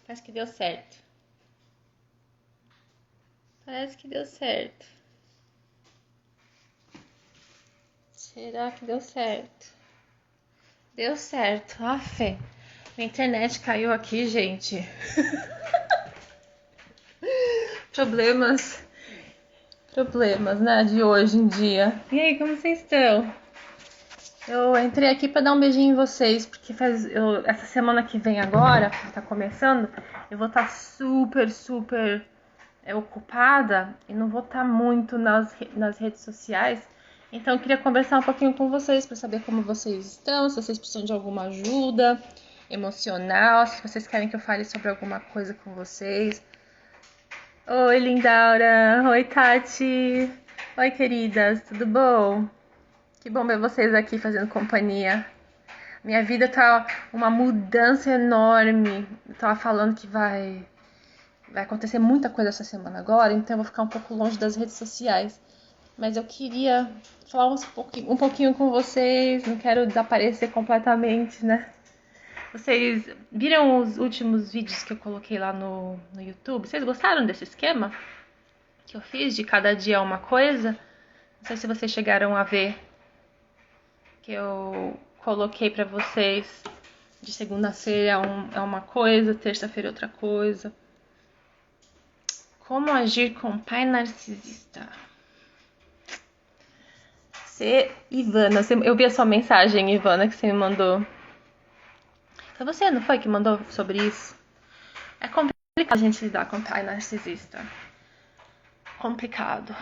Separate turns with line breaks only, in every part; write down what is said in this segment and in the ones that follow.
Parece que deu certo. Parece que deu certo. Será que deu certo? Deu certo. Fé. Minha internet caiu aqui, gente. Problemas, né, de hoje em dia. E aí, como vocês estão? Eu entrei aqui pra dar um beijinho em vocês, porque essa semana que vem agora, que tá começando, eu vou estar super ocupada e não vou estar muito nas redes sociais. Então eu queria conversar um pouquinho com vocês para saber como vocês estão, se vocês precisam de alguma ajuda emocional, se vocês querem que eu fale sobre alguma coisa com vocês. Oi, Lindaura! Oi, Tati! Oi, queridas! Tudo bom? Que bom ver vocês aqui fazendo companhia. Minha vida tá uma mudança enorme. Eu tava falando que vai acontecer muita coisa essa semana agora, então eu vou ficar um pouco longe das redes sociais. Mas eu queria falar um pouquinho com vocês, não quero desaparecer completamente, né? Vocês viram os últimos vídeos que eu coloquei lá no YouTube? Vocês gostaram desse esquema que eu fiz de cada dia uma coisa? Não sei se vocês chegaram a ver, que eu coloquei pra vocês. De segunda-feira é uma coisa, terça-feira outra coisa. Como agir com o pai narcisista? Ivana, eu vi a sua mensagem, Ivana, que você me mandou. Foi você, não foi, que mandou sobre isso? É complicado a gente lidar com o pai narcisista. Complicado.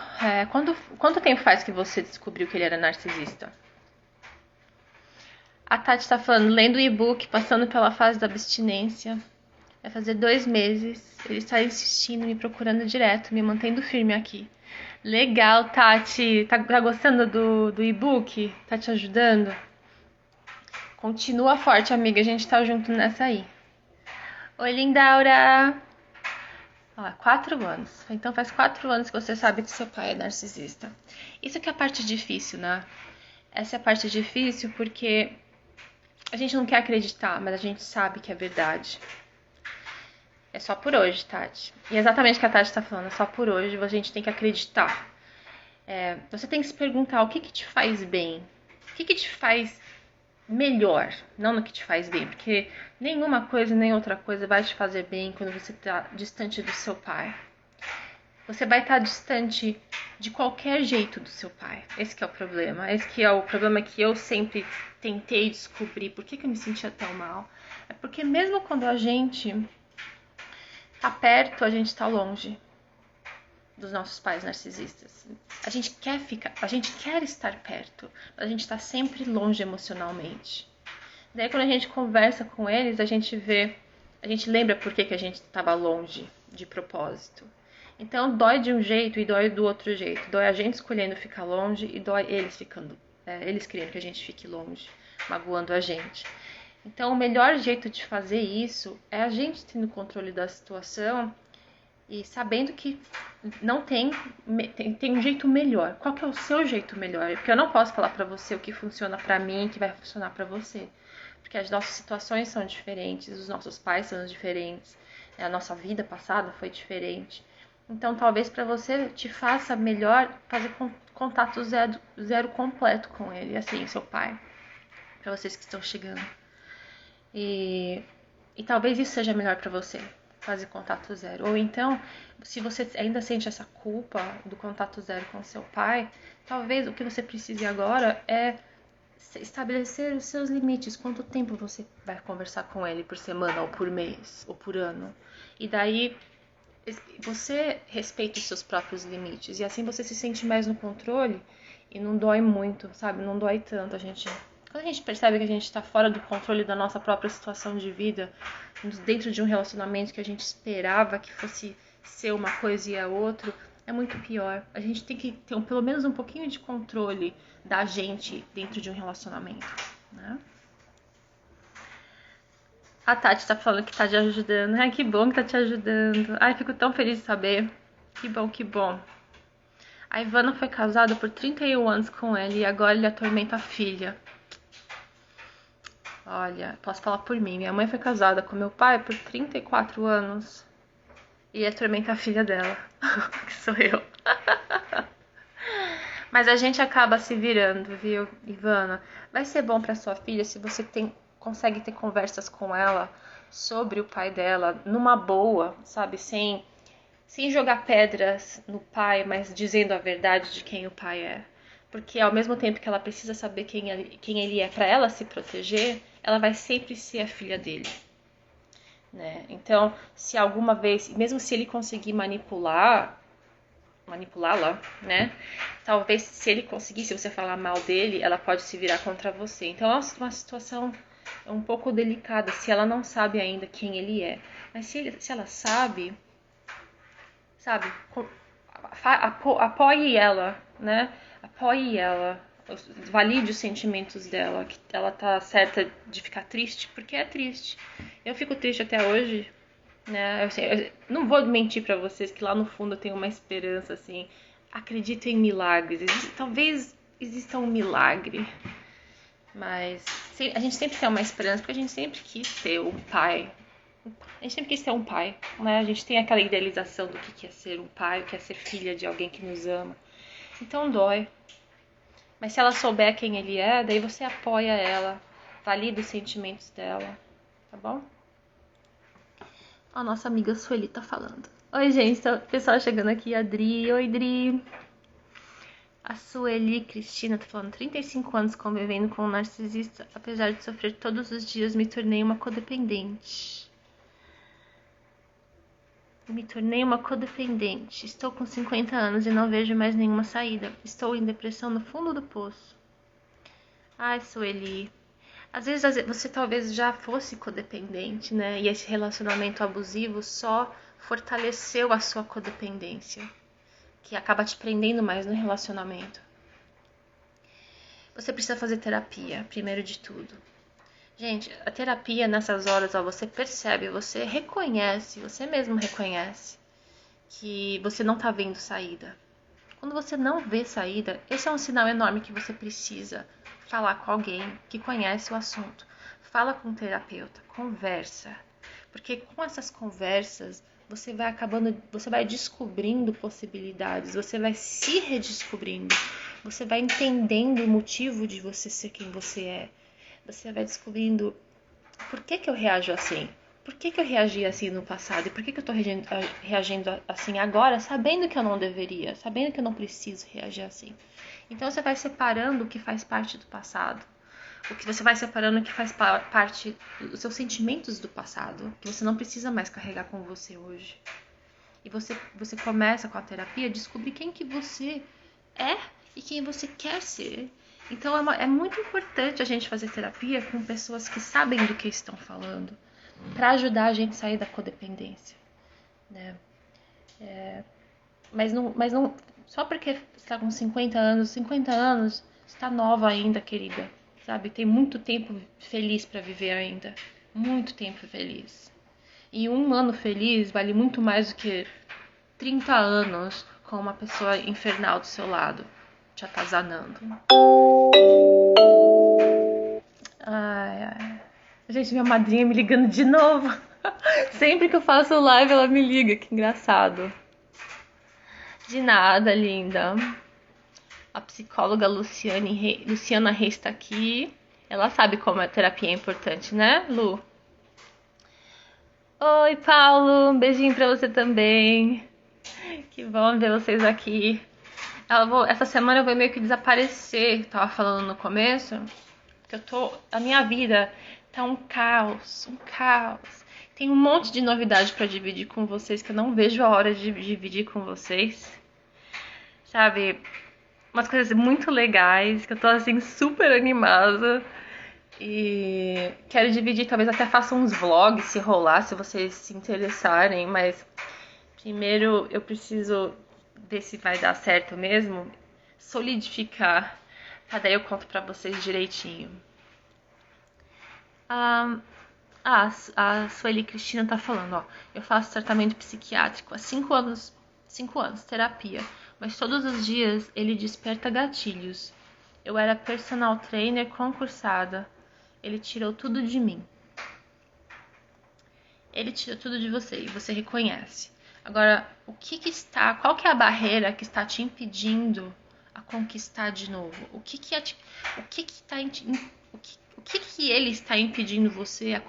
Quanto tempo faz que você descobriu que ele era narcisista? A Tati tá falando, lendo o e-book, passando pela fase da abstinência. Vai fazer 2 meses. Ele está insistindo, me procurando direto, me mantendo firme aqui. Legal, Tati. Tá gostando do e-book? Tá te ajudando? Continua forte, amiga. A gente tá junto nessa aí. Oi, Lindaura. 4 anos. Então faz 4 anos que você sabe que seu pai é narcisista. Isso que é a parte difícil, né? Essa é a parte difícil porque a gente não quer acreditar, mas a gente sabe que é verdade. É só por hoje, Tati. E é exatamente o que a Tati tá falando. É só por hoje. A gente tem que acreditar. Você tem que se perguntar o que te faz bem. O que te faz melhor, não no que te faz bem, porque nenhuma coisa nem outra coisa vai te fazer bem quando você está distante do seu pai. Você vai estar distante de qualquer jeito do seu pai. Esse que é o problema. Esse que é o problema que eu sempre tentei descobrir. Por que eu me sentia tão mal? É porque mesmo quando a gente tá perto, a gente tá longe dos nossos pais narcisistas. A gente quer estar perto, mas a gente tá sempre longe emocionalmente. Daí quando a gente conversa com eles, a gente lembra por que a gente estava longe de propósito. Então dói de um jeito e dói do outro jeito. Dói a gente escolhendo ficar longe e dói eles querendo que a gente fique longe, magoando a gente. Então o melhor jeito de fazer isso é a gente tendo controle da situação e sabendo que não tem um jeito melhor. Qual que é o seu jeito melhor? Porque eu não posso falar pra você o que funciona pra mim e que vai funcionar pra você. Porque as nossas situações são diferentes, os nossos pais são diferentes, a nossa vida passada foi diferente. Então talvez pra você te faça melhor fazer contato zero completo com ele, assim, seu pai. Pra vocês que estão chegando. E talvez isso seja melhor pra você, fazer contato zero. Ou então, se você ainda sente essa culpa do contato zero com seu pai, talvez o que você precise agora é estabelecer os seus limites. Quanto tempo você vai conversar com ele por semana, ou por mês, ou por ano. E daí você respeita os seus próprios limites. E assim você se sente mais no controle e não dói muito, sabe? Não dói tanto. Quando a gente percebe que a gente está fora do controle da nossa própria situação de vida, dentro de um relacionamento que a gente esperava que fosse ser uma coisa e a outra, é muito pior. A gente tem que ter pelo menos um pouquinho de controle da gente dentro de um relacionamento, né? A Tati tá falando que tá te ajudando. Ai, que bom que tá te ajudando. Ai, fico tão feliz de saber. Que bom, que bom. A Ivana foi casada por 31 anos com ele e agora ele atormenta a filha. Olha, posso falar por mim. Minha mãe foi casada com meu pai por 34 anos e atormenta a filha dela, que sou eu. Mas a gente acaba se virando, viu, Ivana? Vai ser bom pra sua filha se você consegue ter conversas com ela sobre o pai dela numa boa, sabe? Sem jogar pedras no pai, mas dizendo a verdade de quem o pai é. Porque ao mesmo tempo que ela precisa saber quem ele é para ela se proteger, ela vai sempre ser a filha dele. Né? Então, se alguma vez, mesmo se ele conseguir manipulá-la, né? Talvez se ele conseguir, se você falar mal dele, ela pode se virar contra você. Então é uma situação um pouco delicada se ela não sabe ainda quem ele é. Mas se ela sabe, apoie ela, né? Apoie ela, valide os sentimentos dela, que ela tá certa de ficar triste, porque é triste. Eu fico triste até hoje, né? Eu não vou mentir pra vocês que lá no fundo eu tenho uma esperança, assim. Acredito em milagres. Talvez exista um milagre, mas a gente sempre tem uma esperança, porque a gente sempre quis ter um pai. A gente sempre quis ter um pai, né? A gente tem aquela idealização do que é ser um pai, o que é ser filha de alguém que nos ama. Então dói. Mas se ela souber quem ele é, daí você apoia ela, valida os sentimentos dela, tá bom? A nossa amiga Sueli tá falando. Oi, gente, pessoal chegando aqui, a Dri. Oi, Dri. A Sueli Cristina tá falando, 35 anos convivendo com um narcisista, apesar de sofrer todos os dias, me tornei uma codependente. Estou com 50 anos e não vejo mais nenhuma saída. Estou em depressão no fundo do poço. Ai, Sueli. Às vezes você talvez já fosse codependente, né? E esse relacionamento abusivo só fortaleceu a sua codependência, que acaba te prendendo mais no relacionamento. Você precisa fazer terapia, primeiro de tudo. Gente, a terapia nessas horas, ó, você percebe, você reconhece, você mesmo reconhece que você não tá vendo saída. Quando você não vê saída, esse é um sinal enorme que você precisa falar com alguém que conhece o assunto. Fala com um terapeuta, conversa. Porque com essas conversas, você vai descobrindo possibilidades, você vai se redescobrindo, você vai entendendo o motivo de você ser quem você é. Você vai descobrindo por que eu reajo assim. Por que eu reagi assim no passado? E por que eu tô reagindo assim agora, sabendo que eu não deveria, sabendo que eu não preciso reagir assim? Então você vai separando o que faz parte do passado, o que você vai separando o que faz parte dos seus sentimentos do passado, que você não precisa mais carregar com você hoje. E você começa com a terapia a descobrir quem que você é e quem você quer ser. Então é muito importante a gente fazer terapia com pessoas que sabem do que estão falando, para ajudar a gente a sair da codependência, né? Mas não, só porque você está com 50 anos, está nova ainda, querida, sabe? Tem muito tempo feliz para viver ainda, muito tempo feliz. E um ano feliz vale muito mais do que 30 anos com uma pessoa infernal do seu lado, te atazanando. Ai. Gente, minha madrinha me ligando de novo. Sempre que eu faço live, ela me liga. Que engraçado. De nada, linda. A psicóloga Luciana Reis está aqui. Ela sabe como a terapia é importante, né, Lu? Oi, Paulo. Um beijinho pra você também. Que bom ver vocês aqui. Essa semana eu vou meio que desaparecer. Tava falando no começo. Que a minha vida tá um caos. Tem um monte de novidade pra dividir com vocês que eu não vejo a hora de dividir com vocês. Sabe? Umas coisas muito legais que eu tô assim super animada. E quero dividir, talvez até faça uns vlogs se rolar, se vocês se interessarem, mas primeiro eu preciso ver se vai dar certo mesmo, solidificar, tá? Daí eu conto pra vocês direitinho. A Sueli Cristina tá falando, ó, eu faço tratamento psiquiátrico há 5 anos, terapia, mas todos os dias ele desperta gatilhos. Eu era personal trainer concursada. ele tirou tudo de mim. Ele tirou tudo de você e você reconhece. Agora, qual que é a barreira que está te impedindo a conquistar de novo? O que que ele está impedindo você a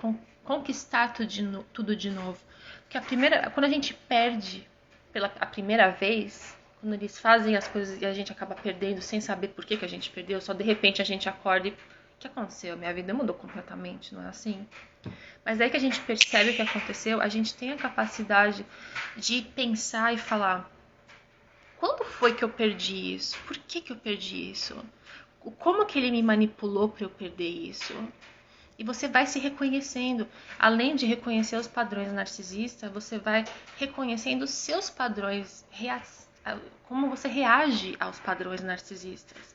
conquistar tudo de novo? Porque quando a gente perde a primeira vez, quando eles fazem as coisas e a gente acaba perdendo sem saber por que a gente perdeu, só de repente a gente acorda e o que aconteceu? Minha vida mudou completamente, não é assim? Mas aí que a gente percebe o que aconteceu, a gente tem a capacidade de pensar e falar: quando foi que eu perdi isso? Por que eu perdi isso? Como que ele me manipulou para eu perder isso? E você vai se reconhecendo. Além de reconhecer os padrões narcisistas, você vai reconhecendo os seus padrões, como você reage aos padrões narcisistas.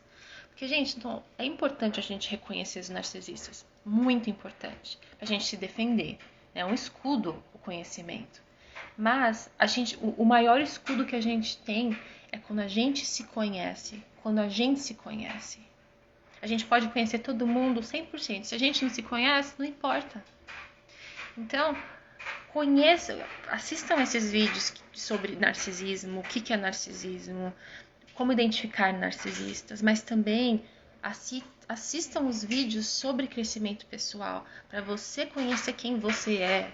Porque, gente, então, é importante a gente reconhecer os narcisistas. Muito importante. Pra gente se defender. É um escudo o conhecimento. Mas o maior escudo que a gente tem é quando a gente se conhece. Quando a gente se conhece. A gente pode conhecer todo mundo 100%. Se a gente não se conhece, não importa. Então, assistam esses vídeos sobre narcisismo, o que é narcisismo, como identificar narcisistas, mas também assistam os vídeos sobre crescimento pessoal, para você conhecer quem você é,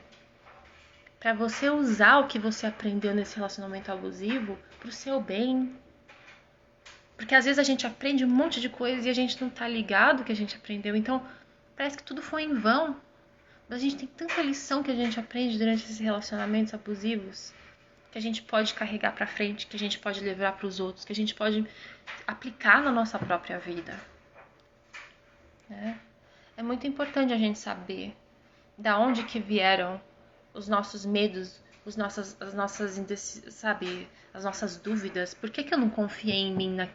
para você usar o que você aprendeu nesse relacionamento abusivo para o seu bem. Porque às vezes a gente aprende um monte de coisa e a gente não tá ligado que a gente aprendeu. Então, parece que tudo foi em vão. Mas a gente tem tanta lição que a gente aprende durante esses relacionamentos abusivos que a gente pode carregar pra frente, que a gente pode levar pros outros, que a gente pode aplicar na nossa própria vida. É muito importante a gente saber da onde que vieram os nossos medos, as nossas dúvidas. Por que eu não confiei em mim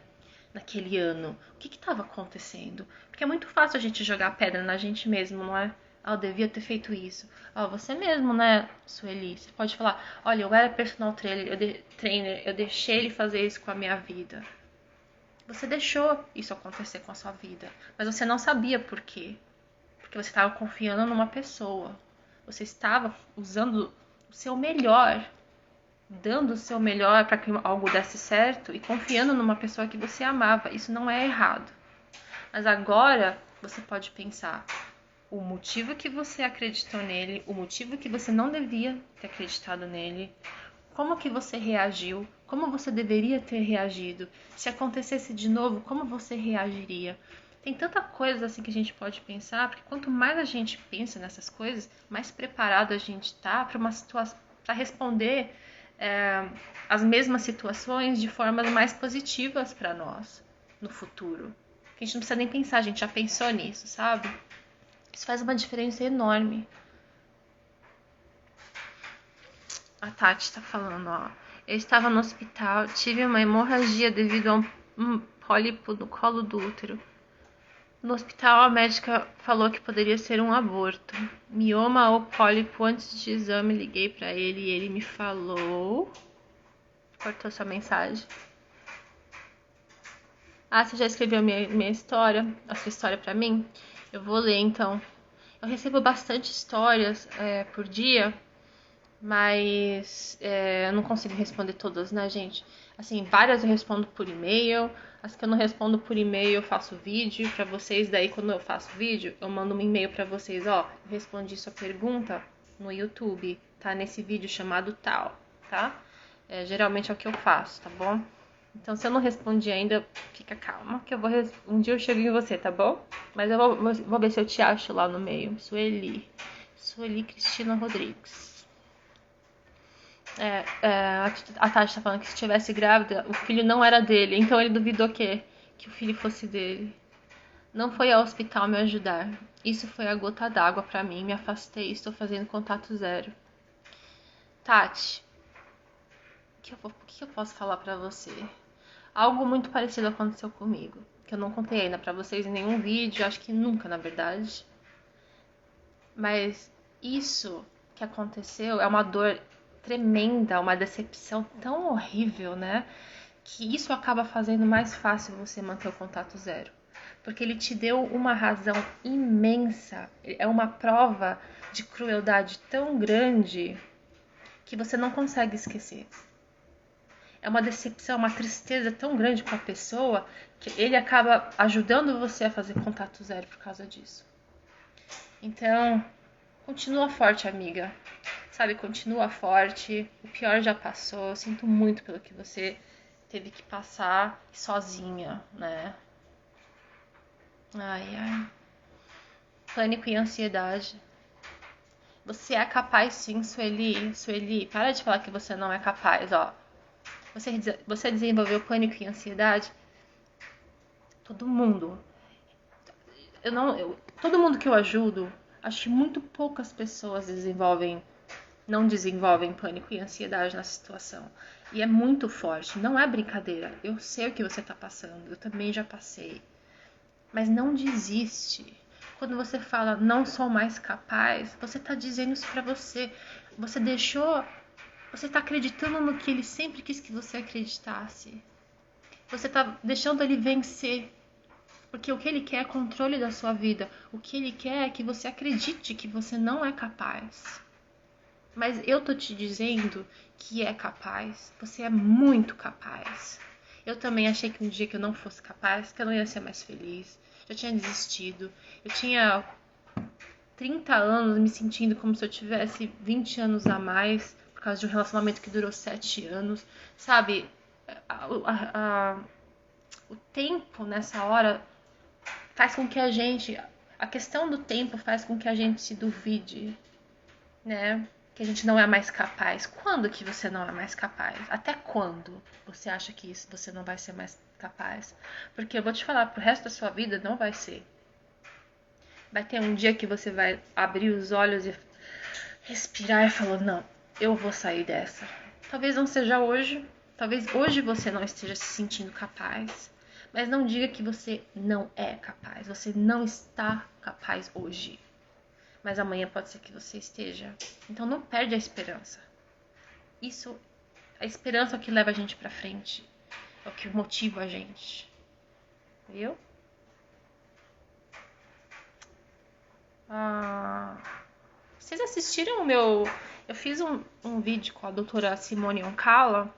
naquele ano? O que estava acontecendo? Porque é muito fácil a gente jogar pedra na gente mesmo, não é? Eu devia ter feito isso. Você mesmo, né, Sueli? Você pode falar: olha, eu era personal trainer, eu deixei ele fazer isso com a minha vida. Você deixou isso acontecer com a sua vida, mas você não sabia por quê. Porque você estava confiando numa pessoa. Você estava usando o seu melhor, dando o seu melhor para que algo desse certo e confiando numa pessoa que você amava. Isso não é errado. Mas agora você pode pensar o motivo que você acreditou nele, o motivo que você não devia ter acreditado nele, como que você reagiu, como você deveria ter reagido. Se acontecesse de novo, como você reagiria? Tem tanta coisa assim que a gente pode pensar, porque quanto mais a gente pensa nessas coisas, mais preparado a gente tá para uma situação, para responder as mesmas situações de formas mais positivas para nós no futuro. A gente não precisa nem pensar, a gente já pensou nisso, sabe? Isso faz uma diferença enorme. A Tati tá falando, ó. Eu estava no hospital, tive uma hemorragia devido a um pólipo no colo do útero. No hospital, a médica falou que poderia ser um aborto. Mioma ou pólipo, antes de exame, liguei pra ele e ele me falou... Cortou sua mensagem. Você já escreveu minha história, a sua história pra mim? Eu vou ler, então. Eu recebo bastante histórias por dia, mas eu não consigo responder todas, né, gente? Assim, várias eu respondo por e-mail. As que eu não respondo por e-mail, eu faço vídeo pra vocês. Daí, quando eu faço vídeo, eu mando um e-mail pra vocês. Eu respondi sua pergunta no YouTube, tá? Nesse vídeo chamado tal, tá? Geralmente é o que eu faço, tá bom? Então, se eu não respondi ainda, fica calma, que um dia eu chego em você, tá bom? Mas eu vou ver se eu te acho lá no meio. Sueli Cristina Rodrigues. A Tati tá falando que se estivesse grávida, o filho não era dele. Então ele duvidou que o filho fosse dele. Não foi ao hospital me ajudar. Isso foi a gota d'água pra mim. Me afastei e estou fazendo contato zero. Tati, o que eu posso falar pra você? Algo muito parecido aconteceu comigo, que eu não contei ainda pra vocês em nenhum vídeo, acho que nunca, na verdade. Mas isso que aconteceu é uma dor tremenda, uma decepção tão horrível, né? Que isso acaba fazendo mais fácil você manter o contato zero. porque ele te deu uma razão imensa. É uma prova de crueldade tão grande que você não consegue esquecer. É uma decepção, uma tristeza tão grande com a pessoa que ele acaba ajudando você a fazer contato zero por causa disso. Então, continua forte, amiga. Sabe, continua forte. O pior já passou. Eu sinto muito pelo que você teve que passar sozinha, né? Ai, ai. Pânico e ansiedade. Você é capaz sim, Sueli. Sueli, para de falar que você não é capaz, ó. Você desenvolveu pânico e ansiedade? Todo mundo. Todo mundo que eu ajudo, acho que muito poucas pessoas não desenvolvem pânico e ansiedade nessa situação. E é muito forte, não é brincadeira. Eu sei o que você está passando, eu também já passei. Mas não desiste. Quando você fala não sou mais capaz, você está dizendo isso para você. Você está acreditando no que ele sempre quis que você acreditasse. Você está deixando ele vencer. Porque o que ele quer é controle da sua vida. O que ele quer é que você acredite que você não é capaz. Mas eu tô te dizendo que é capaz. Você é muito capaz. Eu também achei que um dia que eu não fosse capaz, que eu não ia ser mais feliz. Já tinha desistido. Eu tinha 30 anos me sentindo como se eu tivesse 20 anos a mais por causa de um relacionamento que durou 7 anos. Sabe, o tempo nessa hora faz com que a questão do tempo faz com que a gente se duvide, né? Que a gente não é mais capaz. Quando que você não é mais capaz? Até quando você acha que você não vai ser mais capaz? Porque eu vou te falar, pro resto da sua vida não vai ser. Vai ter um dia que você vai abrir os olhos e respirar e falar, não, eu vou sair dessa. Talvez não seja hoje, talvez hoje você não esteja se sentindo capaz. Mas não diga que você não é capaz. Você não está capaz hoje. Mas amanhã pode ser que você esteja. Então não perde a esperança. A esperança é o que leva a gente pra frente. É o que motiva a gente. Viu? Vocês assistiram o meu... Eu fiz um vídeo com a doutora Simone Oncala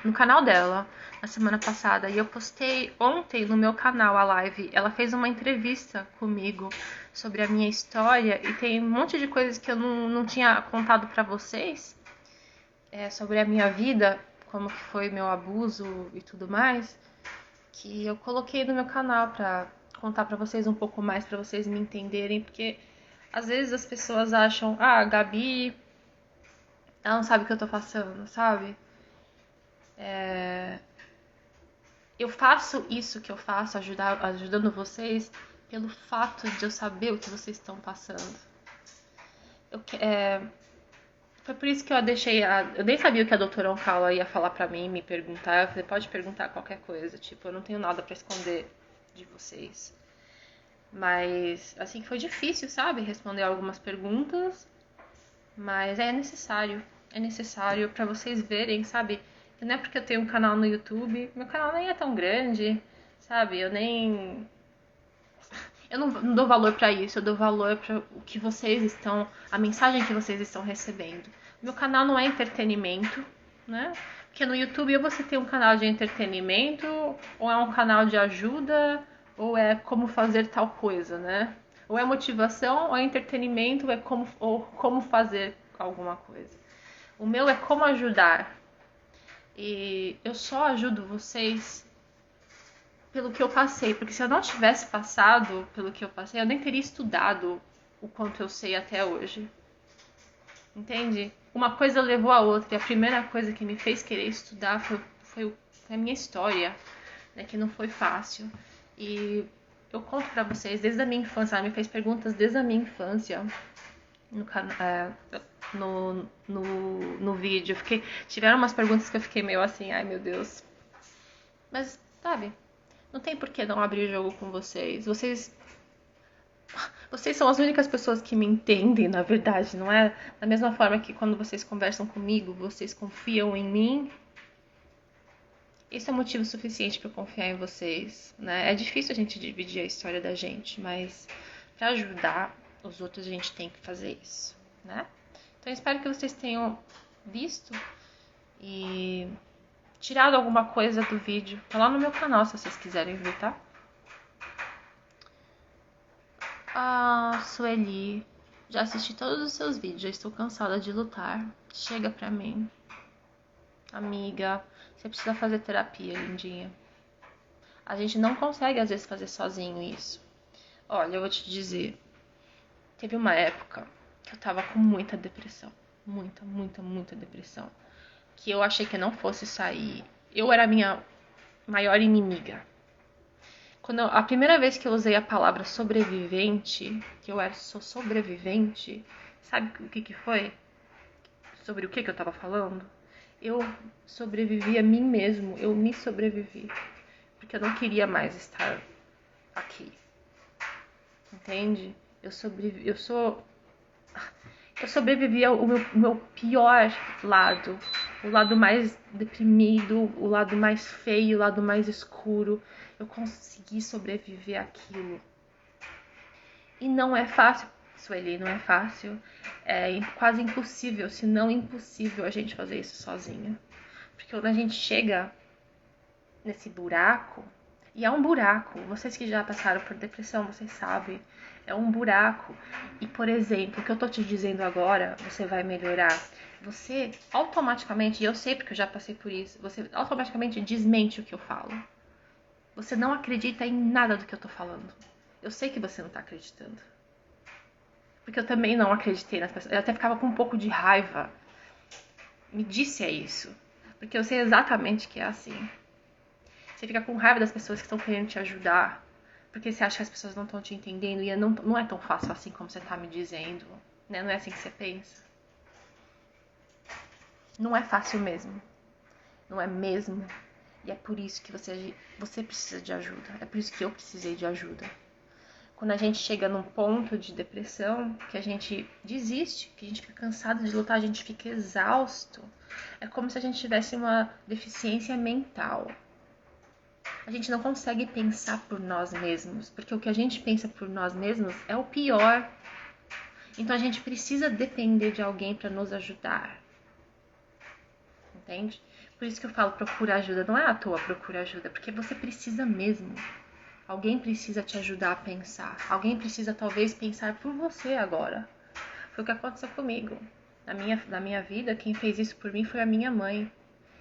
no canal dela na semana passada e eu postei ontem no meu canal a live. Ela fez uma entrevista comigo sobre a minha história e tem um monte de coisas que eu não tinha contado pra vocês sobre a minha vida, como que foi meu abuso e tudo mais, que eu coloquei no meu canal pra contar pra vocês um pouco mais, pra vocês me entenderem, porque às vezes as pessoas acham, a Gabi, ela não sabe o que eu tô passando, sabe? Eu faço isso que eu faço, ajudando vocês, pelo fato de eu saber o que vocês estão passando. Foi por isso que eu deixei. Eu nem sabia o que a doutora Oncala ia falar pra mim, me perguntar. Eu falei, pode perguntar qualquer coisa. Tipo, eu não tenho nada pra esconder de vocês. Mas, assim, foi difícil, sabe? Responder algumas perguntas. Mas é necessário. É necessário pra vocês verem, sabe? Não é porque eu tenho um canal no YouTube. Meu canal nem é tão grande, sabe? Eu não dou valor pra isso, eu dou valor para o que vocês estão, a mensagem que vocês estão recebendo. Meu canal não é entretenimento, né? Porque no YouTube ou você tem um canal de entretenimento, ou é um canal de ajuda, ou é como fazer tal coisa, né? Ou é motivação, ou é entretenimento, ou como fazer alguma coisa. O meu é como ajudar. E eu só ajudo vocês pelo que eu passei, porque se eu não tivesse passado pelo que eu passei, eu nem teria estudado o quanto eu sei até hoje. Entende? Uma coisa levou a outra, e a primeira coisa que me fez querer estudar foi a minha história, né, que não foi fácil. E eu conto pra vocês, desde a minha infância, ela me fez perguntas desde a minha infância no vídeo. Tiveram umas perguntas que eu fiquei meio assim, ai meu Deus. Mas, sabe, não tem por que não abrir o jogo com vocês. Vocês são as únicas pessoas que me entendem, na verdade, não é? Da mesma forma que quando vocês conversam comigo, vocês confiam em mim. Isso é motivo suficiente para eu confiar em vocês, né? É difícil a gente dividir a história da gente, mas para ajudar os outros a gente tem que fazer isso, né? Então eu espero que vocês tenham visto e tirado alguma coisa do vídeo. Tá lá no meu canal se vocês quiserem ver, tá? Ah, Sueli, já assisti todos os seus vídeos, já estou cansada de lutar. Chega pra mim. Amiga, você precisa fazer terapia, lindinha. A gente não consegue, às vezes, fazer sozinho isso. Olha, eu vou te dizer. Teve uma época que eu tava com muita depressão. Muita, muita, muita depressão. Que eu achei que eu não fosse sair. Eu era a minha maior inimiga. A primeira vez que eu usei a palavra sobrevivente, que sou sobrevivente, sabe o que foi? Sobre o que eu tava falando? Eu sobrevivi a mim mesmo, eu me sobrevivi. Porque eu não queria mais estar aqui. Entende? Eu sobrevivi ao meu pior lado. O lado mais deprimido, o lado mais feio, o lado mais escuro. Eu consegui sobreviver àquilo. E não é fácil, Sueli, não é fácil. É quase impossível, se não impossível, a gente fazer isso sozinha. Porque quando a gente chega nesse buraco, e é um buraco, vocês que já passaram por depressão, vocês sabem, é um buraco. E, por exemplo, o que eu tô te dizendo agora, você vai melhorar. Você automaticamente, e eu sei porque eu já passei por isso, você automaticamente desmente o que eu falo. Você não acredita em nada do que eu tô falando. Eu sei que você não tá acreditando. Porque eu também não acreditei nas pessoas. Eu até ficava com um pouco de raiva. Me disse isso. Porque eu sei exatamente que é assim. Você fica com raiva das pessoas que estão querendo te ajudar. Porque você acha que as pessoas não estão te entendendo. E não é tão fácil assim como você tá me dizendo. Né? Não é assim que você pensa. Não é fácil mesmo. Não é mesmo. E é por isso que você precisa de ajuda. É por isso que eu precisei de ajuda. Quando a gente chega num ponto de depressão, que a gente desiste, que a gente fica cansado de lutar, a gente fica exausto. É como se a gente tivesse uma deficiência mental. A gente não consegue pensar por nós mesmos, porque o que a gente pensa por nós mesmos é o pior. Então a gente precisa depender de alguém para nos ajudar. Entende? Por isso que eu falo procura ajuda. Não é à toa procura ajuda, porque você precisa mesmo. Alguém precisa te ajudar a pensar. Alguém precisa talvez pensar por você agora. Foi o que aconteceu comigo. Na minha vida, quem fez isso por mim foi a minha mãe.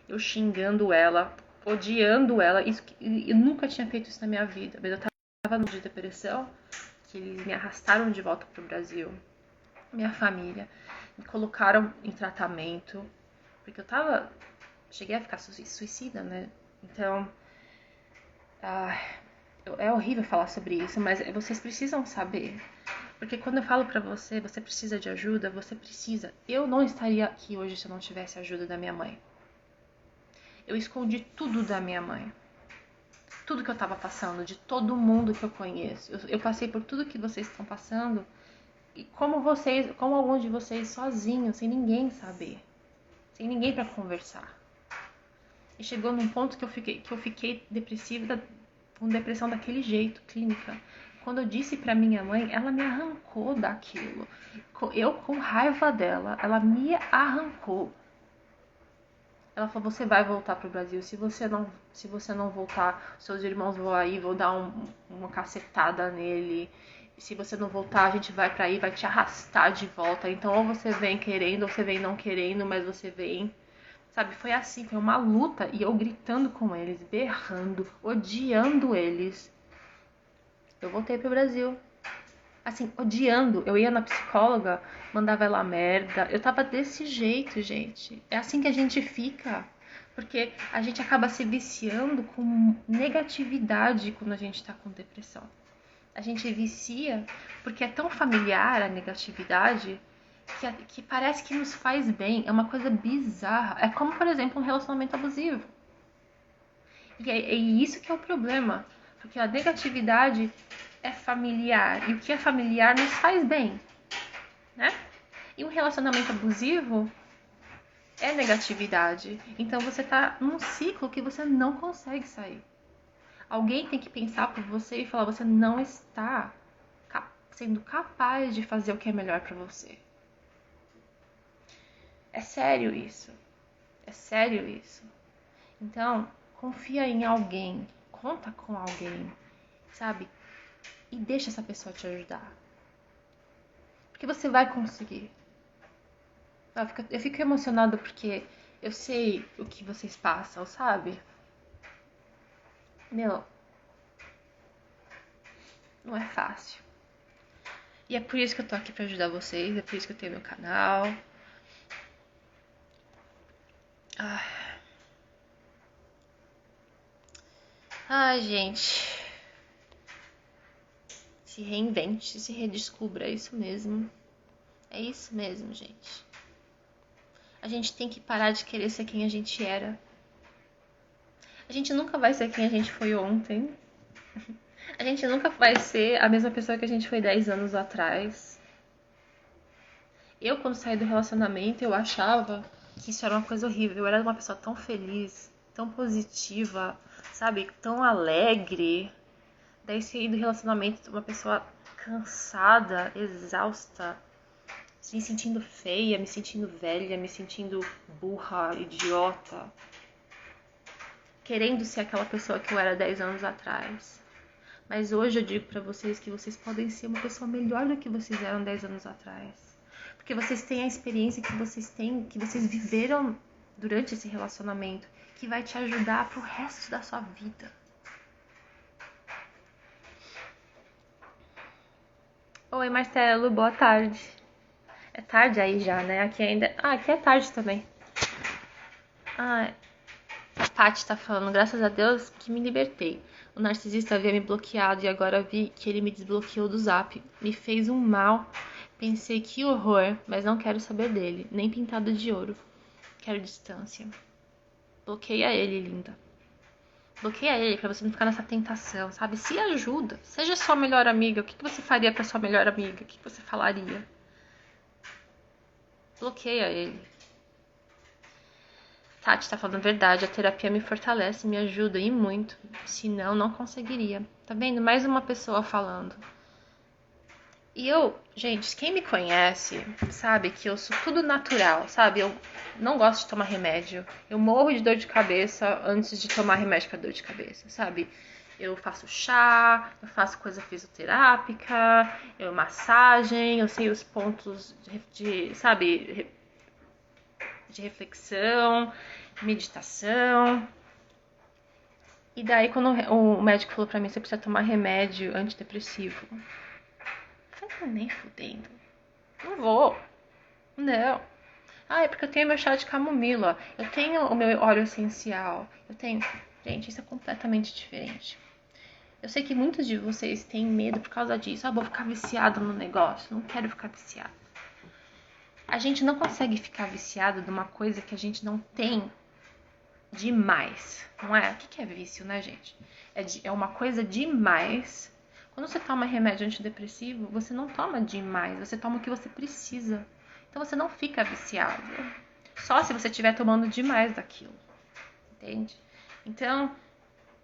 Eu xingando ela, odiando ela. Eu nunca tinha feito isso na minha vida. Mas eu estava no de depressão, que eles me arrastaram de volta pro Brasil. Minha família. Me colocaram em tratamento. Porque cheguei a ficar suicida, né? Então... é horrível falar sobre isso, mas vocês precisam saber. Porque quando eu falo pra você, você precisa de ajuda, você precisa. Eu não estaria aqui hoje se eu não tivesse a ajuda da minha mãe. Eu escondi tudo da minha mãe. Tudo que eu tava passando, de todo mundo que eu conheço. Eu passei por tudo que vocês estão passando. E como alguns de vocês sozinhos, sem ninguém saber. Sem ninguém pra conversar. E chegou num ponto que eu fiquei depressiva, com depressão daquele jeito, clínica. Quando eu disse pra minha mãe, ela me arrancou daquilo. Eu com raiva dela, ela me arrancou. Ela falou, você vai voltar pro Brasil. Se você não voltar, seus irmãos vão aí, vão dar uma cacetada nele. Se você não voltar, a gente vai pra aí, vai te arrastar de volta. Então ou você vem querendo, ou você vem não querendo, mas você vem. Sabe, foi assim, foi uma luta. E eu gritando com eles, berrando, odiando eles. Eu voltei pro Brasil. Assim, odiando. Eu ia na psicóloga, mandava ela merda. Eu tava desse jeito, gente. É assim que a gente fica. Porque a gente acaba se viciando com negatividade quando a gente tá com depressão. A gente vicia porque é tão familiar a negatividade que parece que nos faz bem. É uma coisa bizarra. É como, por exemplo, um relacionamento abusivo. E é isso que é o problema. Porque a negatividade é familiar. E o que é familiar nos faz bem. Né? E um relacionamento abusivo é negatividade. Então você tá num ciclo que você não consegue sair. Alguém tem que pensar por você e falar: você não está sendo capaz de fazer o que é melhor pra você. É sério isso. É sério isso. Então, confia em alguém. Conta com alguém, sabe? E deixa essa pessoa te ajudar. Porque você vai conseguir. Eu fico emocionada porque eu sei o que vocês passam, sabe? Meu, não é fácil. E é por isso que eu tô aqui pra ajudar vocês, é por isso que eu tenho meu canal. Ai, gente. Se reinvente, se redescubra, é isso mesmo. É isso mesmo, gente. A gente tem que parar de querer ser quem a gente era. A gente nunca vai ser quem a gente foi ontem. A gente nunca vai ser a mesma pessoa que a gente foi 10 anos atrás. Eu, quando saí do relacionamento, eu achava que isso era uma coisa horrível. Eu era uma pessoa tão feliz, tão positiva, sabe? Tão alegre. Daí saí do relacionamento uma pessoa cansada, exausta, me sentindo feia, me sentindo velha, me sentindo burra, idiota. Querendo ser aquela pessoa que eu era 10 anos atrás. Mas hoje eu digo pra vocês que vocês podem ser uma pessoa melhor do que vocês eram 10 anos atrás. Porque vocês têm a experiência que vocês têm, que vocês viveram durante esse relacionamento, que vai te ajudar pro resto da sua vida. Oi, Marcelo, boa tarde. É tarde aí já, né? Aqui ainda. Ah, aqui é tarde também. Ah, a Paty tá falando, graças a Deus que me libertei. O narcisista havia me bloqueado e agora vi que ele me desbloqueou do Zap. Me fez um mal. Pensei que horror, mas não quero saber dele, nem pintado de ouro. Quero distância. Bloqueia ele, linda. Bloqueia ele pra você não ficar nessa tentação, sabe? Se ajuda. Seja sua melhor amiga. O que você faria pra sua melhor amiga? O que você falaria? Bloqueia ele. Tati tá falando a verdade, a terapia me fortalece, me ajuda e muito. Senão, não conseguiria. Tá vendo? Mais uma pessoa falando. E eu, gente, quem me conhece sabe que eu sou tudo natural, sabe? Eu não gosto de tomar remédio. Eu morro de dor de cabeça antes de tomar remédio pra dor de cabeça, sabe? Eu faço chá, eu faço coisa fisioterápica, eu massagem, eu sei os pontos sabe, de reflexão, meditação. E daí quando o médico falou pra mim, você precisa tomar remédio antidepressivo. Eu falei, nem fudendo. Não vou. Não. Ah, é porque eu tenho meu chá de camomila. Eu tenho o meu óleo essencial. Eu tenho... Gente, isso é completamente diferente. Eu sei que muitos de vocês têm medo por causa disso. Ah, vou ficar viciado no negócio. Não quero ficar viciado. A gente não consegue ficar viciado de uma coisa que a gente não tem demais, não é? O que é vício, né, gente? É uma coisa demais. Quando você toma remédio antidepressivo, você não toma demais, você toma o que você precisa. Então você não fica viciado. Só se você estiver tomando demais daquilo. Entende? Então,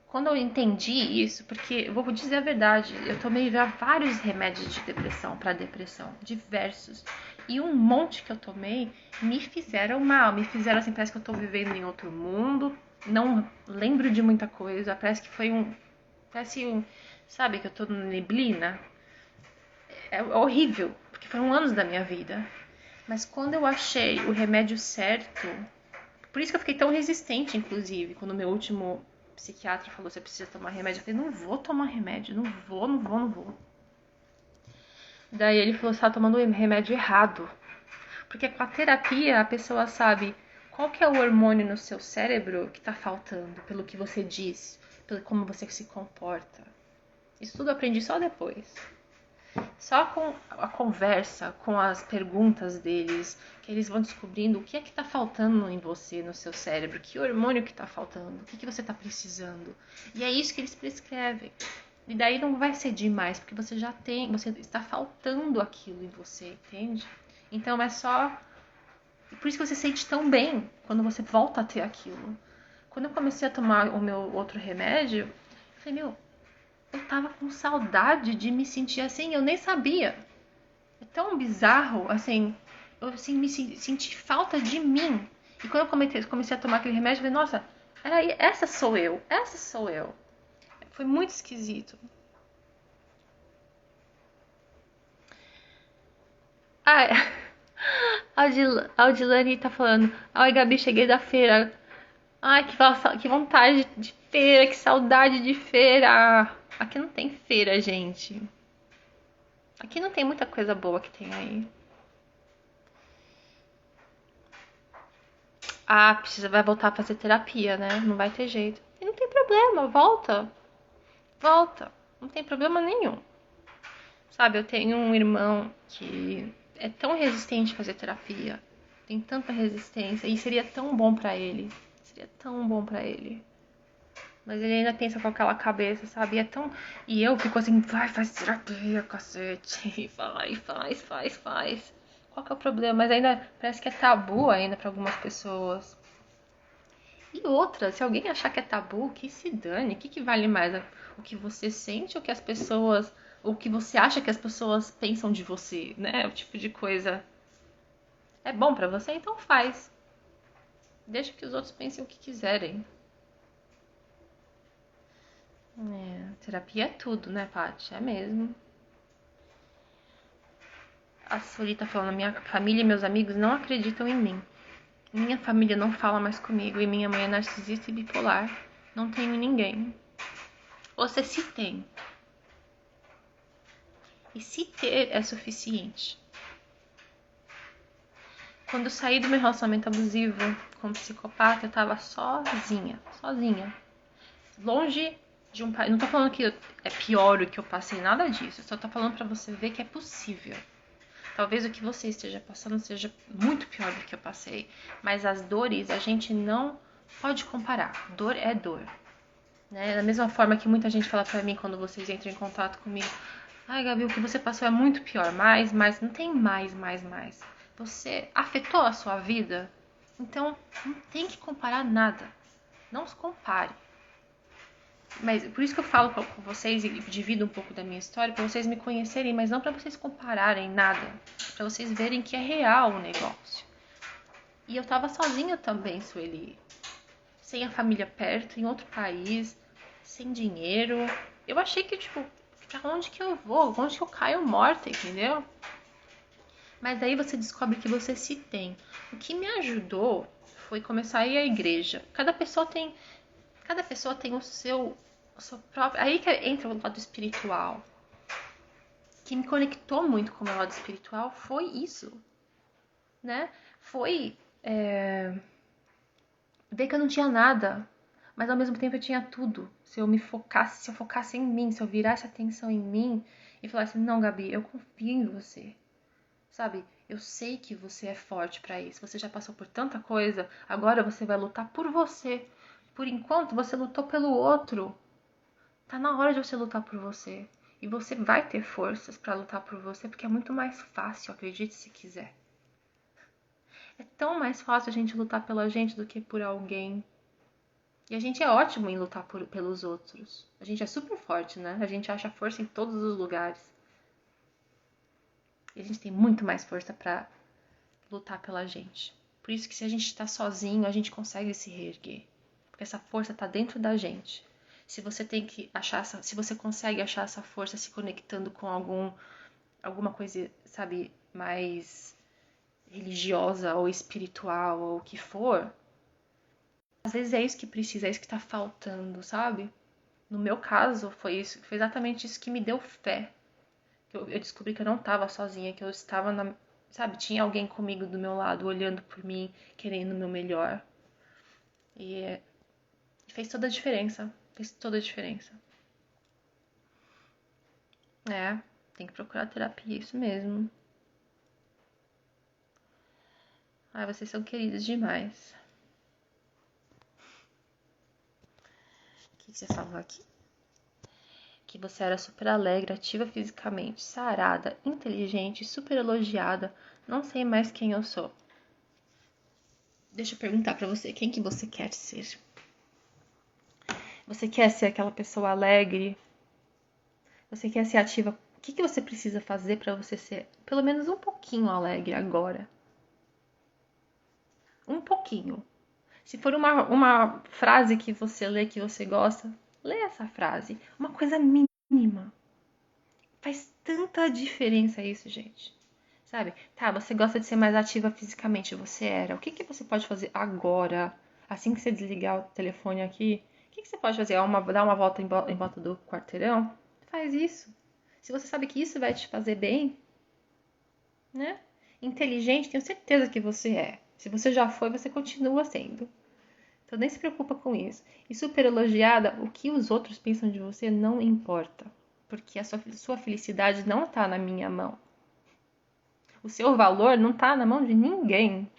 quando eu entendi isso, porque eu vou dizer a verdade, eu tomei já vários remédios de depressão para depressão, diversos. E um monte que eu tomei me fizeram mal, me fizeram assim, parece que eu tô vivendo em outro mundo, não lembro de muita coisa, parece que foi sabe que eu tô na neblina? É horrível, porque foram anos da minha vida. Mas quando eu achei o remédio certo, por isso que eu fiquei tão resistente, inclusive, quando o meu último psiquiatra falou, você precisa tomar remédio. Eu falei, não vou tomar remédio, não vou. Daí ele falou, você tá tomando o remédio errado. Porque com a terapia a pessoa sabe qual que é o hormônio no seu cérebro que tá faltando, pelo que você diz, pelo como você se comporta. Isso tudo eu aprendi só depois. Só com a conversa, com as perguntas deles, que eles vão descobrindo o que é que tá faltando em você, no seu cérebro, que hormônio que tá faltando, o que, que você tá precisando. E é isso que eles prescrevem. E daí não vai ser demais, porque você já tem, você está faltando aquilo em você, entende? Então é só E por isso que você se sente tão bem quando você volta a ter aquilo. Quando eu comecei a tomar o meu outro remédio, eu falei, meu, eu tava com saudade de me sentir assim, eu nem sabia. É tão bizarro, assim, eu assim, senti falta de mim. E quando eu comecei a tomar aquele remédio, eu falei, nossa, essa sou eu, essa sou eu. Foi muito esquisito. Ah, a Audilane tá falando, ai Gabi, cheguei da feira. Ai, que vontade de feira, que saudade de feira. Aqui não tem feira, gente. Aqui não tem muita coisa boa que tem aí. Ah, precisa, vai voltar a fazer terapia, né? Não vai ter jeito. E não tem problema, volta. Volta. Não tem problema nenhum. Sabe, eu tenho um irmão que é tão resistente a fazer terapia. Tem tanta resistência. E seria tão bom pra ele. Seria tão bom pra ele. Mas ele ainda pensa com aquela cabeça, sabe? E é tão. E eu fico assim, vai, faz terapia, cacete. Faz. Qual que é o problema? Mas ainda parece que é tabu ainda pra algumas pessoas. E outra, se alguém achar que é tabu, que se dane. O que vale mais? O que você sente ou que as pessoas. O que você acha que as pessoas pensam de você, né? O tipo de coisa. É bom pra você? Então faz. Deixa que os outros pensem o que quiserem. É, terapia é tudo, né, Paty? É mesmo. A Suri tá falando, minha família e meus amigos não acreditam em mim. Minha família não fala mais comigo e minha mãe é narcisista e bipolar. Não tenho ninguém. Você se tem. E se ter é suficiente. Quando eu saí do meu relacionamento abusivo com um psicopata, eu tava sozinha. Sozinha. Longe de um pai. Não tô falando que é pior o que eu passei, nada disso. Eu só tô falando pra você ver que é possível. Talvez o que você esteja passando seja muito pior do que eu passei, mas as dores a gente não pode comparar. Dor é dor, né? Da mesma forma que muita gente fala pra mim quando vocês entram em contato comigo, ai, Gabi, o que você passou é muito pior, mas não tem mais. Você afetou a sua vida, então não tem que comparar nada. Não se compare. Mas por isso que eu falo com vocês e divido um pouco da minha história, para vocês me conhecerem, mas não para vocês compararem nada, para vocês verem que é real o negócio. E eu tava sozinha também, Sueli, sem a família perto, em outro país, sem dinheiro. Eu achei que, tipo, pra onde que eu vou? Onde que eu caio morta, entendeu? Mas aí você descobre que você se tem. O que me ajudou foi começar a ir à igreja. Cada pessoa tem o seu próprio. Aí que entra o lado espiritual. O que me conectou muito com o meu lado espiritual foi isso, né? Foi ver que eu não tinha nada, mas ao mesmo tempo eu tinha tudo. Se eu focasse em mim, se eu virasse atenção em mim e falasse, não, Gabi, eu confio em você. Sabe? Eu sei que você é forte pra isso. Você já passou por tanta coisa. Agora você vai lutar por você. Por enquanto você lutou pelo outro. Tá na hora de você lutar por você. E você vai ter forças pra lutar por você, porque é muito mais fácil, acredite se quiser. É tão mais fácil a gente lutar pela gente do que por alguém. E a gente é ótimo em lutar pelos outros. A gente é super forte, né? A gente acha força em todos os lugares. E a gente tem muito mais força pra lutar pela gente. Por isso que se a gente tá sozinho, a gente consegue se reerguer. Porque essa força tá dentro da gente. Se você tem que achar se você consegue achar essa força se conectando com alguma coisa, sabe, mais religiosa ou espiritual ou o que for, às vezes é isso que precisa, é isso que tá faltando, sabe? No meu caso, foi isso, foi exatamente isso que me deu fé. Eu descobri que eu não tava sozinha, que eu estava sabe, tinha alguém comigo do meu lado, olhando por mim, querendo o meu melhor. E fez toda a diferença. Fez toda a diferença. É, tem que procurar terapia, isso mesmo. Ai, vocês são queridos demais. O que você falou aqui? Que você era super alegre, ativa fisicamente, sarada, inteligente, super elogiada. Não sei mais quem eu sou. Deixa eu perguntar pra você, quem que você quer ser? Você quer ser aquela pessoa alegre? Você quer ser ativa? O que que você precisa fazer pra você ser pelo menos um pouquinho alegre agora? Um pouquinho. Se for uma frase que você lê que você gosta, lê essa frase. Uma coisa mínima. Faz tanta diferença isso, gente. Sabe? Tá, você gosta de ser mais ativa fisicamente, você era. O que que você pode fazer agora? Assim que você desligar o telefone aqui, o que que você pode fazer? Dar uma volta em volta do quarteirão? Faz isso. Se você sabe que isso vai te fazer bem, né? Inteligente, tenho certeza que você é. Se você já foi, você continua sendo. Então nem se preocupa com isso. E super elogiada, o que os outros pensam de você não importa. Porque a sua felicidade não está na minha mão. O seu valor não está na mão de ninguém.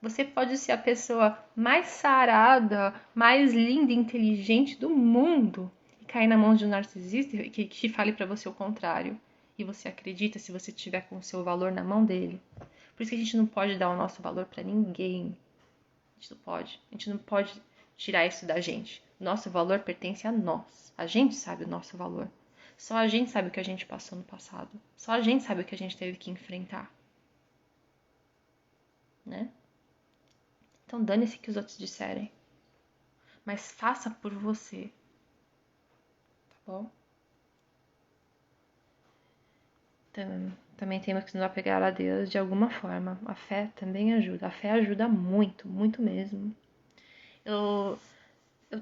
Você pode ser a pessoa mais sarada, mais linda e inteligente do mundo e cair na mão de um narcisista que te fale para você o contrário. E você acredita se você tiver com o seu valor na mão dele. Por isso que a gente não pode dar o nosso valor para ninguém. A gente não pode. A gente não pode tirar isso da gente. Nosso valor pertence a nós. A gente sabe o nosso valor. Só a gente sabe o que a gente passou no passado. Só a gente sabe o que a gente teve que enfrentar. Né? Então dane-se o que os outros disserem. Mas faça por você. Tá bom? Também temos que nos apegar a Deus de alguma forma. A fé também ajuda. A fé ajuda muito, muito mesmo. Eu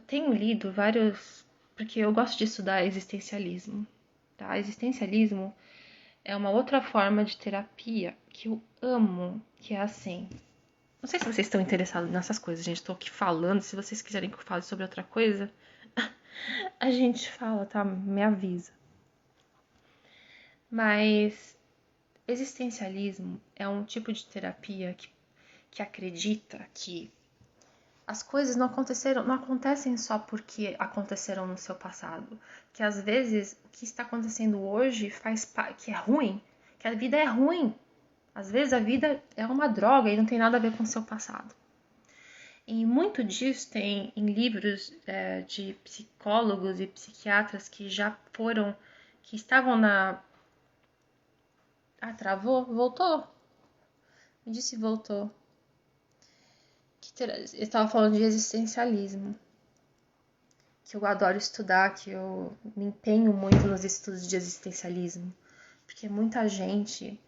tenho lido vários. Porque eu gosto de estudar existencialismo. Tá? Existencialismo é uma outra forma de terapia que eu amo, que é assim. Não sei se vocês estão interessados nessas coisas, gente. Estou aqui falando. Se vocês quiserem que eu fale sobre outra coisa, a gente fala, tá? Me avisa. Mas existencialismo é um tipo de terapia que acredita que as coisas não acontecem só porque aconteceram no seu passado. Que às vezes o que está acontecendo hoje que é ruim, que a vida é ruim. Às vezes a vida é uma droga e não tem nada a ver com o seu passado. E muito disso tem em livros de psicólogos e psiquiatras que já foram, que estavam na. Ah, travou? Voltou? Me disse voltou. Eu estava falando de existencialismo, que eu adoro estudar, que eu me empenho muito nos estudos de existencialismo, porque muita gente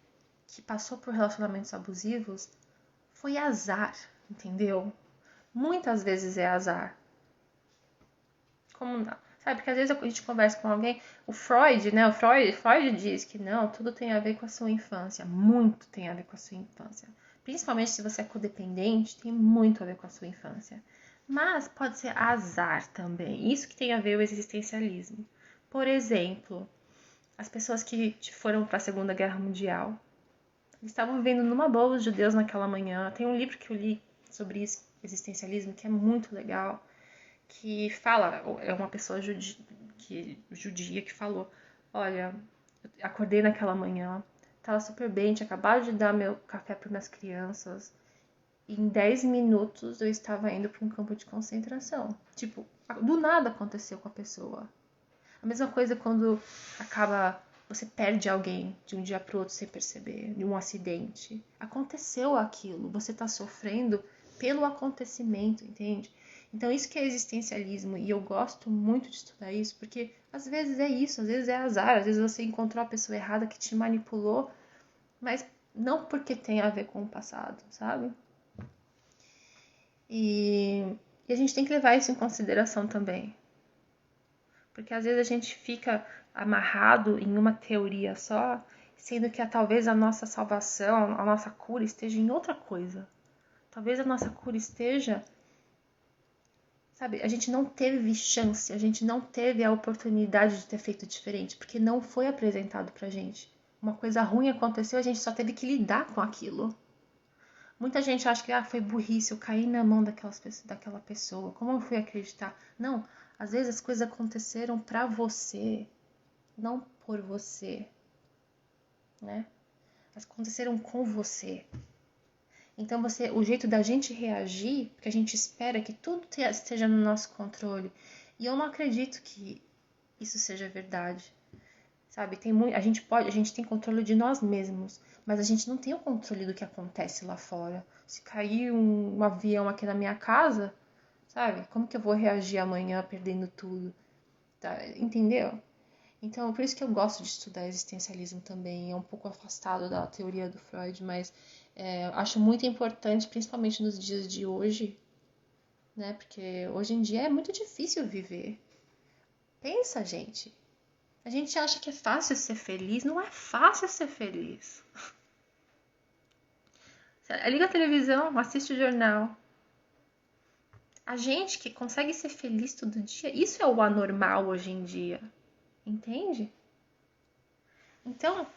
que passou por relacionamentos abusivos foi azar, entendeu? Muitas vezes é azar. Como não? Sabe, porque às vezes a gente conversa com alguém, o Freud, né? Freud diz que não, tudo tem a ver com a sua infância, muito tem a ver com a sua infância. Principalmente se você é codependente, tem muito a ver com a sua infância. Mas pode ser azar também. Isso que tem a ver o existencialismo. Por exemplo, as pessoas que foram para a Segunda Guerra Mundial, eles estavam vivendo numa boa os judeus naquela manhã. Tem um livro que eu li sobre isso, existencialismo, que é muito legal, que fala, é uma pessoa judia que falou, olha, eu acordei naquela manhã, tava super bem, tinha acabado de dar meu café para minhas crianças, e em 10 minutos eu estava indo para um campo de concentração. Tipo, do nada aconteceu com a pessoa. A mesma coisa quando você perde alguém de um dia para o outro sem perceber, de um acidente. Aconteceu aquilo, você está sofrendo pelo acontecimento, entende? Então isso que é existencialismo, e eu gosto muito de estudar isso, porque às vezes é isso, às vezes é azar, às vezes você encontrou a pessoa errada que te manipulou, mas não porque tem a ver com o passado, sabe? E a gente tem que levar isso em consideração também. Porque às vezes a gente fica amarrado em uma teoria só, sendo que talvez a nossa salvação, a nossa cura esteja em outra coisa. Talvez a nossa cura esteja, sabe, a gente não teve chance, a gente não teve a oportunidade de ter feito diferente, porque não foi apresentado pra gente. Uma coisa ruim aconteceu, a gente só teve que lidar com aquilo. Muita gente acha que foi burrice, eu caí na mão daquela pessoa. Como eu fui acreditar? Não, às vezes as coisas aconteceram pra você, não por você, né? Elas aconteceram com você. Então o jeito da gente reagir, porque a gente espera que tudo esteja no nosso controle. E eu não acredito que isso seja verdade. Sabe, a gente tem controle de nós mesmos, mas a gente não tem o controle do que acontece lá fora. Se cair um avião aqui na minha casa, sabe? Como que eu vou reagir amanhã perdendo tudo? Tá? Entendeu? Então, por isso que eu gosto de estudar existencialismo também. É um pouco afastado da teoria do Freud, mas acho muito importante, principalmente nos dias de hoje, né? Porque hoje em dia é muito difícil viver. Pensa, gente. A gente acha que é fácil ser feliz. Não é fácil ser feliz. Liga a televisão, assiste o jornal. A gente que consegue ser feliz todo dia, isso é o anormal hoje em dia. Entende? Então,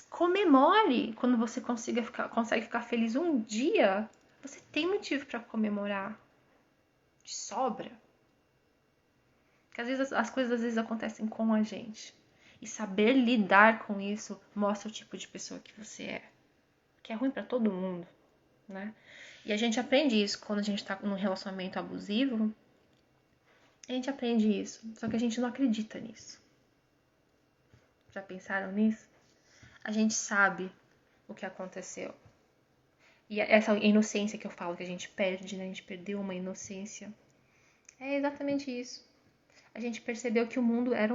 comemore quando você consegue ficar feliz um dia. Você tem motivo para comemorar. De sobra. Porque às vezes as coisas às vezes acontecem com a gente. E saber lidar com isso mostra o tipo de pessoa que você é. Que é ruim para todo mundo, né? E a gente aprende isso quando a gente tá num relacionamento abusivo. A gente aprende isso, só que a gente não acredita nisso. Já pensaram nisso? A gente sabe o que aconteceu. E essa inocência que eu falo que a gente perde, né? A gente perdeu uma inocência. É exatamente isso. A gente percebeu que o mundo é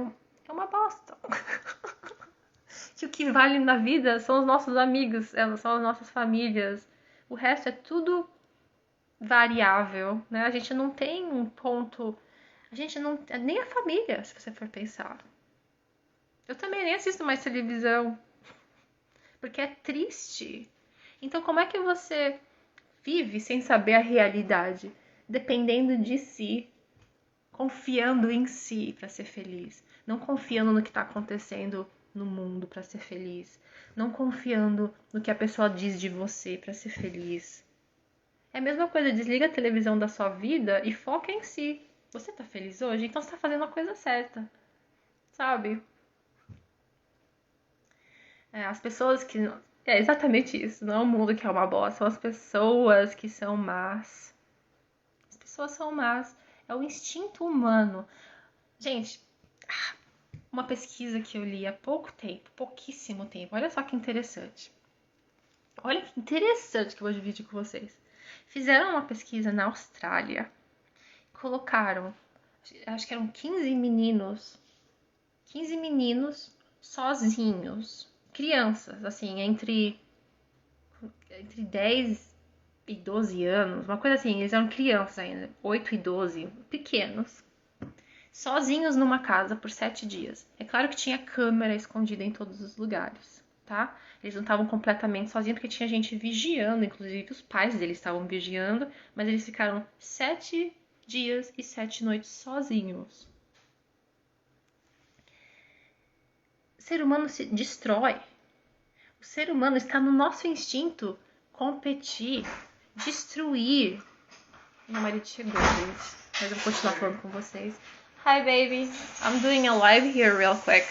uma bosta. Que o que vale na vida são os nossos amigos, são as nossas famílias. O resto é tudo variável, né? A gente não tem um ponto. A gente não. Nem a família, se você for pensar. Eu também nem assisto mais televisão. Porque é triste. Então, como é que você vive sem saber a realidade? Dependendo de si, confiando em si para ser feliz. Não confiando no que está acontecendo no mundo para ser feliz. Não confiando no que a pessoa diz de você para ser feliz. É a mesma coisa, desliga a televisão da sua vida e foca em si. Você tá feliz hoje? Então você tá fazendo a coisa certa. Sabe? As pessoas que. É exatamente isso. Não é o mundo que é uma bosta. São as pessoas que são más. As pessoas são más. É o instinto humano. Gente, uma pesquisa que eu li há pouco tempo, pouquíssimo tempo. Olha só que interessante. Olha que interessante que eu vou dividir com vocês. Fizeram uma pesquisa na Austrália. Colocaram, acho que eram 15 meninos sozinhos. Crianças, assim, entre 10 e 12 anos, uma coisa assim, eles eram crianças ainda, 8 e 12, pequenos, sozinhos numa casa por 7 dias. É claro que tinha câmera escondida em todos os lugares, tá? Eles não estavam completamente sozinhos porque tinha gente vigiando, inclusive os pais deles estavam vigiando, mas eles ficaram 7 dias e 7 noites sozinhos. O ser humano se destrói. O ser humano está no nosso instinto competir, destruir. Meu marido chegou, gente. Mas eu vou continuar falando com vocês. Hi, baby. I'm doing a live here real quick.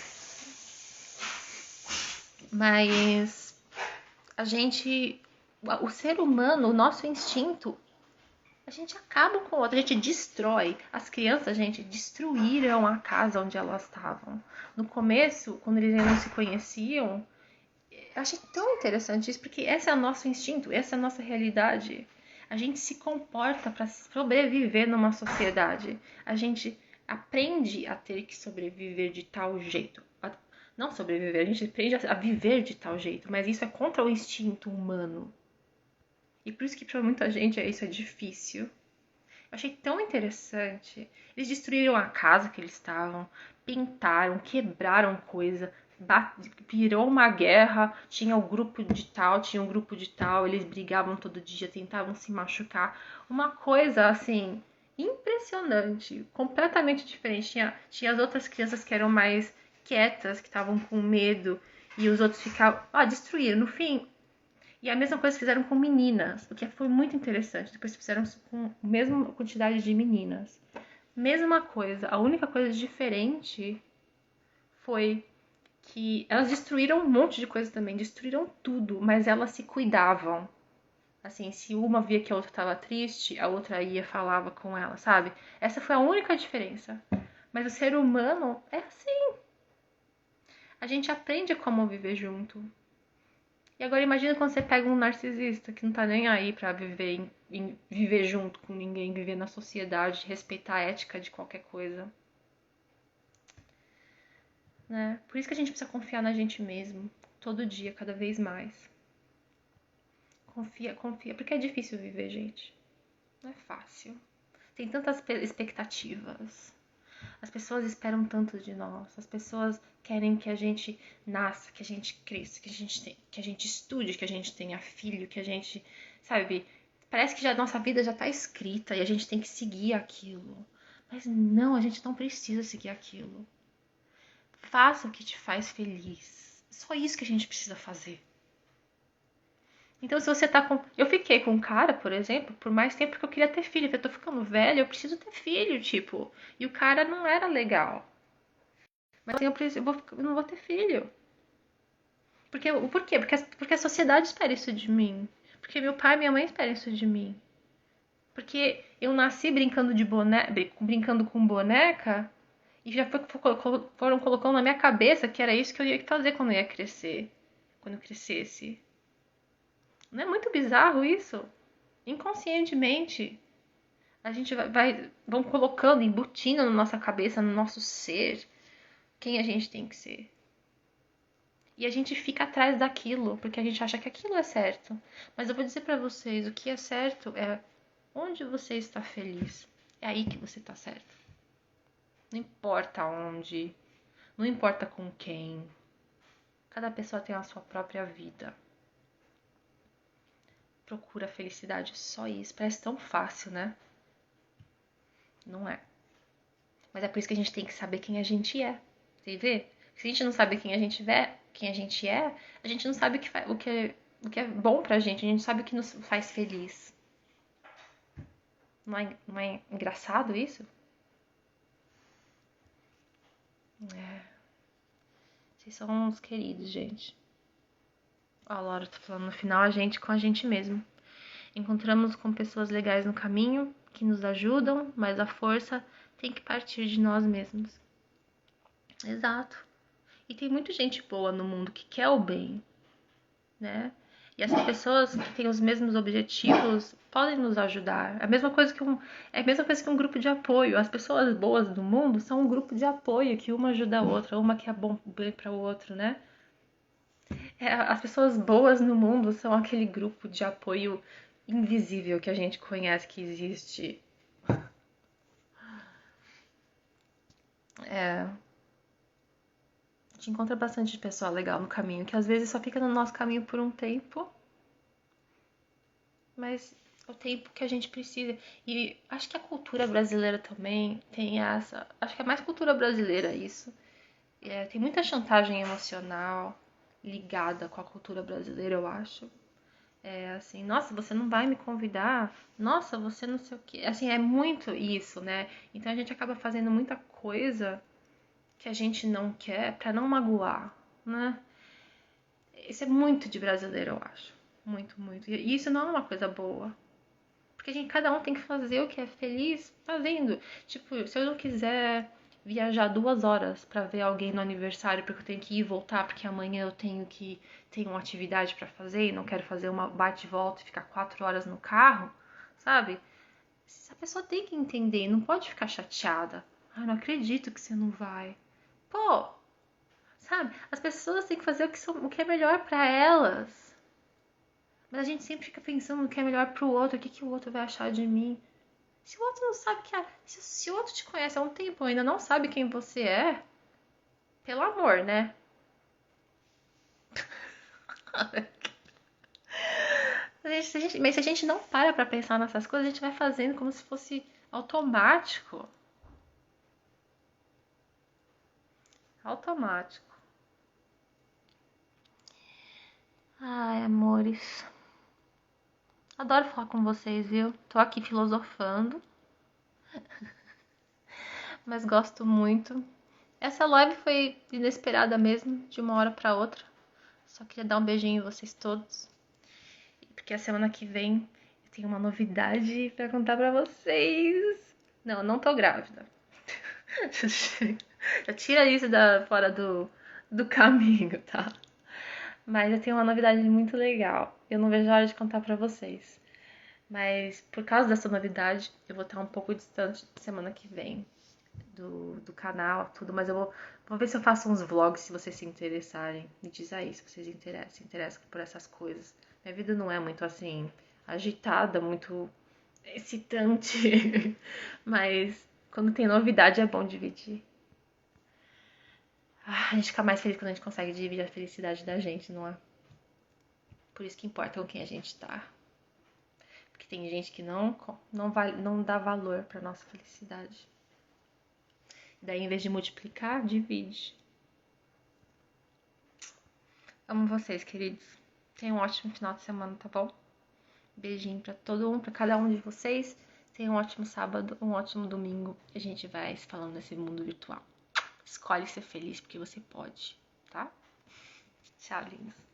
Mas o ser humano, o nosso instinto, a gente acaba com o outro, a gente destrói. As crianças, gente, destruíram a casa onde elas estavam. No começo, quando eles ainda não se conheciam, eu achei tão interessante isso, porque esse é o nosso instinto, essa é a nossa realidade. A gente se comporta para sobreviver numa sociedade. A gente aprende a ter que sobreviver de tal jeito. Não sobreviver, a gente aprende a viver de tal jeito, mas isso é contra o instinto humano. E por isso que para muita gente isso é difícil. Eu achei tão interessante. Eles destruíram a casa que eles estavam, pintaram, quebraram coisa, virou uma guerra, tinha o grupo de tal, tinha um grupo de tal, eles brigavam todo dia, tentavam se machucar. Uma coisa assim, impressionante, completamente diferente. Tinha as outras crianças que eram mais quietas, que estavam com medo, e os outros ficavam. Destruíram. No fim, e a mesma coisa fizeram com meninas, o que foi muito interessante. Depois fizeram com a mesma quantidade de meninas. Mesma coisa, a única coisa diferente foi que elas destruíram um monte de coisa também, destruíram tudo, mas elas se cuidavam. Assim, se uma via que a outra tava triste, a outra ia e falava com ela, sabe? Essa foi a única diferença. Mas o ser humano é assim. A gente aprende como viver junto. E agora imagina quando você pega um narcisista que não tá nem aí pra viver junto com ninguém, viver na sociedade, respeitar a ética de qualquer coisa. Né? Por isso que a gente precisa confiar na gente mesmo, todo dia, cada vez mais. Confia, confia, porque é difícil viver, gente. Não é fácil. Tem tantas expectativas. As pessoas esperam tanto de nós. As pessoas querem que a gente nasça, que a gente cresça, que a gente estude, que a gente tenha filho, que a gente, sabe, parece que já nossa vida já tá escrita e a gente tem que seguir aquilo. Mas não, a gente não precisa seguir aquilo. Faça o que te faz feliz. Só isso que a gente precisa fazer. Então, se você tá com. Eu fiquei com um cara, por exemplo, por mais tempo que eu queria ter filho. Eu tô ficando velha, eu preciso ter filho, tipo. E o cara não era legal. Mas eu não vou ter filho. Por quê? Porque a sociedade espera isso de mim. Porque meu pai e minha mãe esperam isso de mim. Porque eu nasci brincando brincando com boneca e já foram colocando na minha cabeça que era isso que eu ia fazer quando eu ia crescer. Quando eu crescesse. Não é muito bizarro isso? Inconscientemente, a gente vão colocando, embutindo na nossa cabeça, no nosso ser, quem a gente tem que ser. E a gente fica atrás daquilo, porque a gente acha que aquilo é certo. Mas eu vou dizer pra vocês, o que é certo é onde você está feliz. É aí que você está certo. Não importa onde, não importa com quem. Cada pessoa tem a sua própria vida. Procura a felicidade, só isso. Parece tão fácil, né? Não é. Mas é por isso que a gente tem que saber quem a gente é. Você vê? Se a gente não sabe quem a gente não sabe o que é bom pra gente, a gente não sabe o que nos faz feliz. Não é engraçado isso? É. Vocês são uns queridos, gente. Ó, a Laura tá falando no final, a gente com a gente mesmo. Encontramos com pessoas legais no caminho, que nos ajudam, mas a força tem que partir de nós mesmos. Exato. E tem muita gente boa no mundo que quer o bem, né? E essas pessoas que têm os mesmos objetivos podem nos ajudar. É a mesma coisa que um grupo de apoio. As pessoas boas do mundo são um grupo de apoio que uma ajuda a outra, uma quer bem para o outro, né? As pessoas boas no mundo são aquele grupo de apoio invisível que a gente conhece que existe. É, a gente encontra bastante pessoa legal no caminho, que às vezes só fica no nosso caminho por um tempo, mas é o tempo que a gente precisa. E acho que a cultura brasileira também tem essa. Acho que é mais cultura brasileira isso. Tem muita chantagem emocional ligada com a cultura brasileira, eu acho. É assim, nossa, você não vai me convidar? Nossa, você não sei o quê. Assim, é muito isso, né? Então a gente acaba fazendo muita coisa que a gente não quer pra não magoar, né? Isso é muito de brasileiro, eu acho. Muito, muito. E isso não é uma coisa boa. Porque cada um tem que fazer o que é feliz fazendo. Tipo, se eu não quiser viajar 2 horas pra ver alguém no aniversário porque eu tenho que ir e voltar, porque amanhã eu tenho uma atividade pra fazer e não quero fazer uma bate e volta e ficar 4 horas no carro, sabe? A pessoa tem que entender, não pode ficar chateada. Ah, não acredito que você não vai. Pô, sabe? As pessoas têm que fazer o que é melhor pra elas. Mas a gente sempre fica pensando no que é melhor pro outro, o que o outro vai achar de mim. Se o outro não sabe se o outro te conhece há um tempo e ainda não sabe quem você é, pelo amor, né? Mas se a gente não para pra pensar nessas coisas, a gente vai fazendo como se fosse automático. Automático. Ai, amores. Adoro falar com vocês, viu? Tô aqui filosofando, mas gosto muito. Essa live foi inesperada mesmo, de uma hora pra outra. Só queria dar um beijinho em vocês todos. porque a semana que vem eu tenho uma novidade pra contar pra vocês. Não, não tô grávida. Já tira isso fora do caminho, tá? Mas eu tenho uma novidade muito legal. Eu não vejo a hora de contar pra vocês. Mas por causa dessa novidade, eu vou estar um pouco distante semana que vem do canal, tudo. Mas eu vou ver se eu faço uns vlogs se vocês se interessarem. Me diz aí se vocês se interessam por essas coisas. Minha vida não é muito assim, agitada, muito excitante. Mas quando tem novidade é bom dividir. A gente fica mais feliz quando a gente consegue dividir a felicidade da gente, não é? Por isso que importa com quem a gente tá. Porque tem gente que não dá valor pra nossa felicidade. Daí, em vez de multiplicar, divide. Amo vocês, queridos. Tenham um ótimo final de semana, tá bom? Beijinho pra todo um, pra cada um de vocês. Tenham um ótimo sábado, um ótimo domingo. A gente vai se falando nesse mundo virtual. Escolhe ser feliz porque você pode, tá? Tchau, lindos.